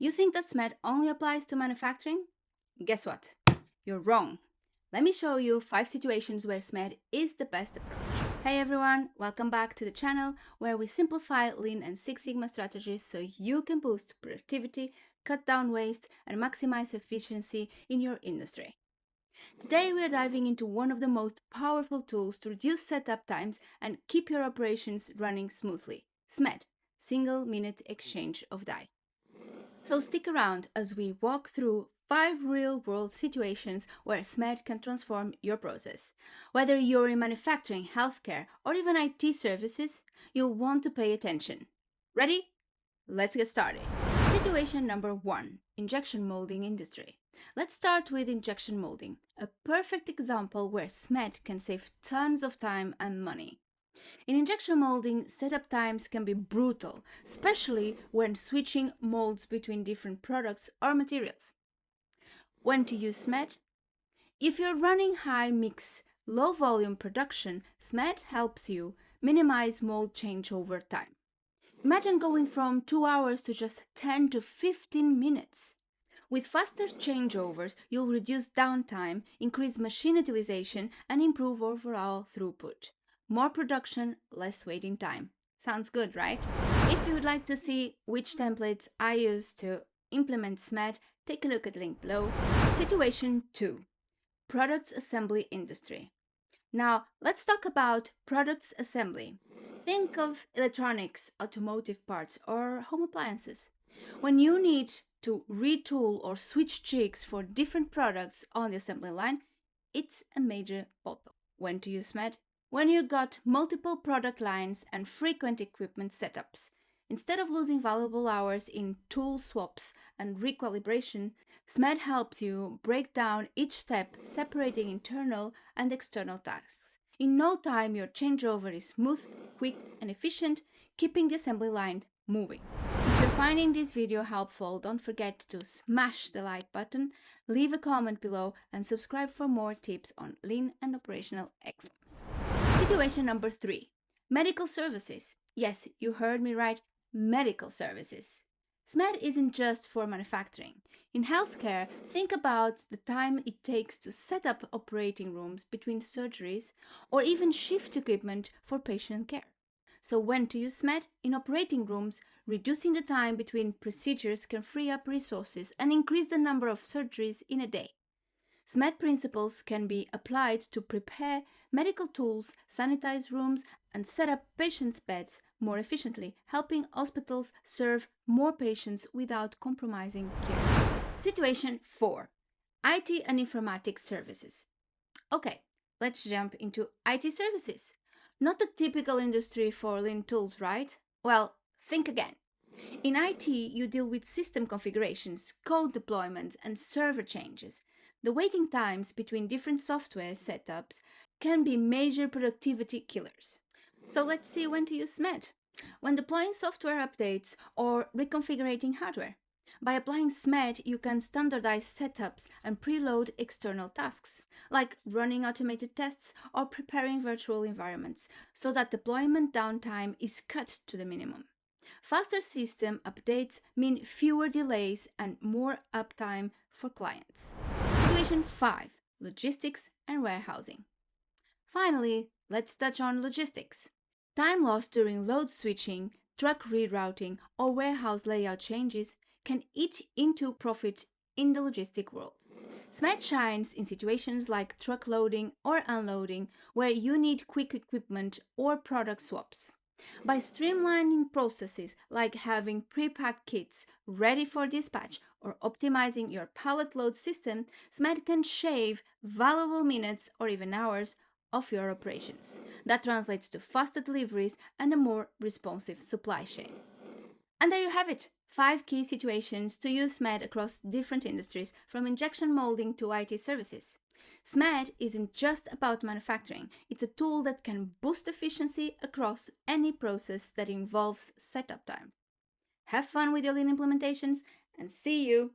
You think that SMED only applies to manufacturing? Guess what? You're wrong. Let me show you 5 situations where SMED is the best approach. Hey everyone, welcome back to the channel where we simplify Lean and Six Sigma strategies so you can boost productivity, cut down waste, and maximize efficiency in your industry. Today we are diving into one of the most powerful tools to reduce setup times and keep your operations running smoothly. SMED, Single Minute Exchange of Die. So stick around as we walk through 5 real-world situations where SMED can transform your process. Whether you're in manufacturing, healthcare, or even IT services, you'll want to pay attention. Ready? Let's get started. Situation number 1, injection molding industry. Let's start with injection molding, a perfect example where SMED can save tons of time and money. In injection molding, setup times can be brutal, especially when switching molds between different products or materials. When to use SMED? If you're running high mix, low volume production, SMED helps you minimize mold changeover time. Imagine going from 2 hours to just 10 to 15 minutes. With faster changeovers, you'll reduce downtime, increase machine utilization, and improve overall throughput. More production, less waiting time. Sounds good, right? If you would like to see which templates I use to implement SMED, take a look at the link below. Situation 2. Products assembly industry. Now, let's talk about products assembly. Think of electronics, automotive parts, or home appliances. When you need to retool or switch jigs for different products on the assembly line, it's a major bottleneck. When to use SMED? When you've got multiple product lines and frequent equipment setups. Instead of losing valuable hours in tool swaps and recalibration, SMED helps you break down each step, separating internal and external tasks. In no time, your changeover is smooth, quick, and efficient, keeping the assembly line moving. If you're finding this video helpful, don't forget to smash the like button, leave a comment below, and subscribe for more tips on lean and operational excellence. Situation number 3. Medical services. Yes, you heard me right, medical services. SMED isn't just for manufacturing. In healthcare, think about the time it takes to set up operating rooms between surgeries or even shift equipment for patient care. So when to use SMED? In operating rooms, reducing the time between procedures can free up resources and increase the number of surgeries in a day. SMED principles can be applied to prepare medical tools, sanitize rooms, and set up patients' beds more efficiently, helping hospitals serve more patients without compromising care. Situation 4. IT and informatics services. Okay, let's jump into IT services. Not the typical industry for lean tools, right? Well, think again. In IT, you deal with system configurations, code deployment, and server changes. The waiting times between different software setups can be major productivity killers. So let's see when to use SMED. When deploying software updates or reconfiguring hardware. By applying SMED, you can standardize setups and preload external tasks, like running automated tests or preparing virtual environments, so that deployment downtime is cut to the minimum. Faster system updates mean fewer delays and more uptime for clients. Situation 5. Logistics and warehousing. Finally, let's touch on logistics. Time lost during load switching, truck rerouting, or warehouse layout changes can eat into profit in the logistic world. SMED shines in situations like truck loading or unloading, where you need quick equipment or product swaps. By streamlining processes like having pre-packed kits ready for dispatch or optimizing your pallet load system, SMED can shave valuable minutes or even hours of your operations. That translates to faster deliveries and a more responsive supply chain. And there you have it, 5 key situations to use SMED across different industries, from injection molding to IT services. SMED isn't just about manufacturing, it's a tool that can boost efficiency across any process that involves setup times. Have fun with your lean implementations and see you